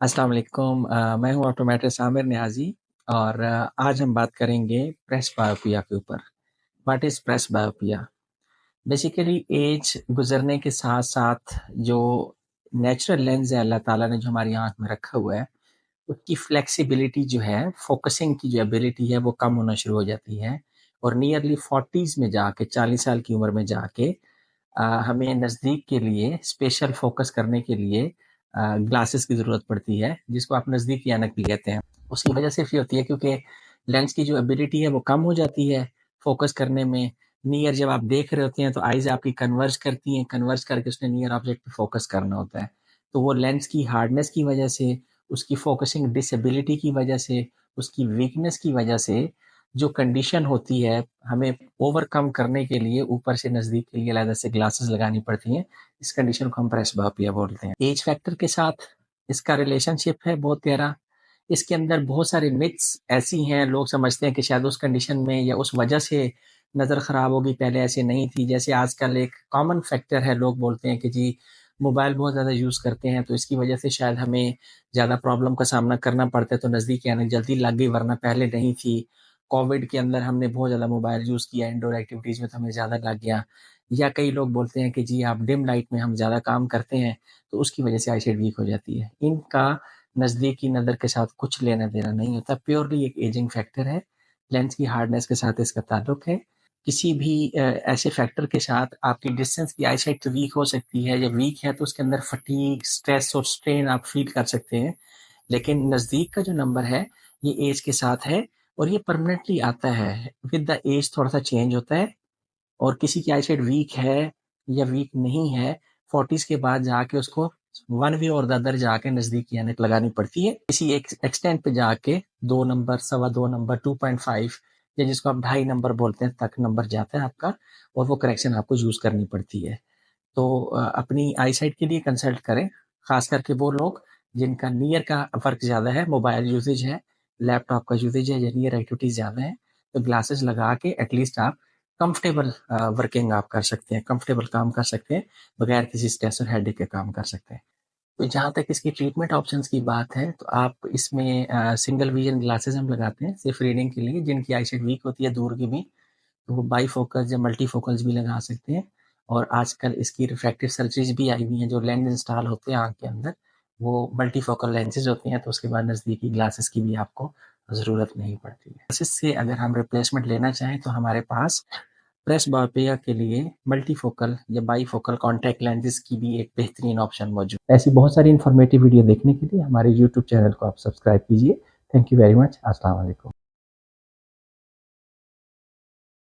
अस्सलाम वालेकुम। मैं हूँ ऑप्टोमेट्रिस्ट आमिर नियाज़ी और आज हम बात करेंगे प्रेस बायोपिया के ऊपर। What is presbyopia? Basically age गुज़रने के साथ-साथ जो नेचुरल लेंस है अल्लाह ताला ने जो हमारी आँख में रखा हुआ है, उसकी फ्लेक्सिबिलिटी जो है, फ़ोकसिंग की जो एबिलिटी है वो कम होना शुरू हो जाती है और नियरली 40s में जाके 40 साल की उम्र में जाके हमें नज़दीक के लिए स्पेशल फ़ोकस करने के लिए ग्लासेस की ज़रूरत पड़ती है, जिसको आप नज़दीकी ऐनक भी कहते हैं। उसकी वजह सिर्फ़ ये होती है क्योंकि लेंस की जो एबिलिटी है वो कम हो जाती है फ़ोकस करने में। नियर जब आप देख रहे होते हैं तो आइज़ आपकी कन्वर्ज करती हैं, कन्वर्ज करके उसने नियर ऑब्जेक्ट पे फ़ोकस करना होता है। तो वो लेंस की हार्डनेस की वजह से, उसकी फ़ोकसिंग डिसेबिलिटी की वजह से, उसकी वीकनेस की वजह से जो कंडीशन होती है, हमें ओवरकम करने के लिए ऊपर से नज़दीक के लिए अलग से ग्लासेस लगानी पड़ती हैं। इस कंडीशन को हम प्रेसबायोपिया बोलते हैं। एज फैक्टर के साथ इसका रिलेशनशिप है बहुत गहरा। इसके अंदर बहुत सारे मिथ्स ऐसी हैं, लोग समझते हैं कि शायद उस कंडीशन में या उस वजह से नज़र ख़राब होगी, पहले ऐसे नहीं थी। जैसे आजकल एक कॉमन फैक्टर है, लोग बोलते हैं कि जी मोबाइल बहुत ज़्यादा यूज़ करते हैं, तो इसकी वजह से शायद हमें ज़्यादा प्रॉब्लम का सामना करना पड़ता है, तो नज़दीकी ऐनक जल्दी लग गई वरना पहले नहीं थी। कोविड के अंदर हमने बहुत ज़्यादा मोबाइल यूज़ किया, इंडोर एक्टिविटीज़ में तो हमें ज़्यादा लग गया। या कई लोग बोलते हैं कि जी आप डिम लाइट में हम ज़्यादा काम करते हैं, तो उसकी वजह से आईसाइट वीक हो जाती है। इनका नज़दीकी नज़र के साथ कुछ लेना-देना नहीं होता, प्योरली एक एजिंग फैक्टर है। लेंस की हार्डनेस के साथ इसका ताल्लुक है। किसी भी ऐसे फैक्टर के साथ आपकी डिस्टेंस की आईसाइट तो वीक हो सकती है, या वीक है तो उसके अंदर फटीग, स्ट्रेस और स्ट्रेन आप फ़ील कर सकते हैं। लेकिन नज़दीक का जो नंबर है, ये एज के साथ है और ये परमानेंटली आता है। विद द एज थोड़ा-सा चेंज होता है और किसी की आईसाइट वीक है या वीक नहीं है, 40s के बाद जाके उसको वन वे और द अदर जाके नज़दीकी ऐनक लगानी पड़ती है। किसी एक एक्सटेंट पे जाके 2 नंबर, सवा 2 नंबर, 2.5 या जिसको आप ढाई नंबर बोलते हैं तक नंबर जाता है आपका और वो करेक्शन आपको यूज़ करनी पड़ती है। तो अपनी आईसाइट के लिए कंसल्ट करें, ख़ास करके वो लोग जिनका नियर का वर्क ज़्यादा है, मोबाइल यूसेज है, लैपटॉप का यूसेज है या नियर एक्टिविटीज़ ज़्यादा है, तो ग्लासेस लगा के एटलीस्ट आप कंफर्टेबल वर्किंग आप कर सकते हैं, कंफर्टेबल काम कर सकते हैं, बगैर किसी स्ट्रेस और हेडेक के काम कर सकते हैं। तो जहाँ तक इसकी ट्रीटमेंट ऑप्शंस की बात है, तो आप इसमें सिंगल विज़न ग्लासेस हम लगाते हैं, सिर्फ़ रीडिंग के लिए, जिनकी आईसाइट वीक होती है दूर की भी, तो वो बाईफोकस या मल्टीफोकल्स भी लगा सकते हैं। और आजकल इसकी रिफ्रैक्टिव सर्जरीज़ भी आई हुई हैं, जो लेंस इंस्टॉल होते हैं आँख के अंदर, वो मल्टीफोकल लेंसेज़ होती हैं, तो उसके बाद नज़दीकी ग्लासेस की भी आपको ज़रूरत नहीं पड़ती है। ग्लासेस से अगर हम रिप्लेसमेंट लेना चाहें, तो हमारे पास प्रेस बायोपिया के लिए मल्टीफोकल या बाईफोकल कॉन्टैक्ट लेंसेज़ की भी एक बेहतरीन ऑप्शन मौजूद है। ऐसी बहुत सारी इन्फॉर्मेटिव वीडियो देखने के लिए हमारे यूट्यूब चैनल को आप सब्सक्राइब कीजिए। Thank you very much. अस्सलाम वालेकुम।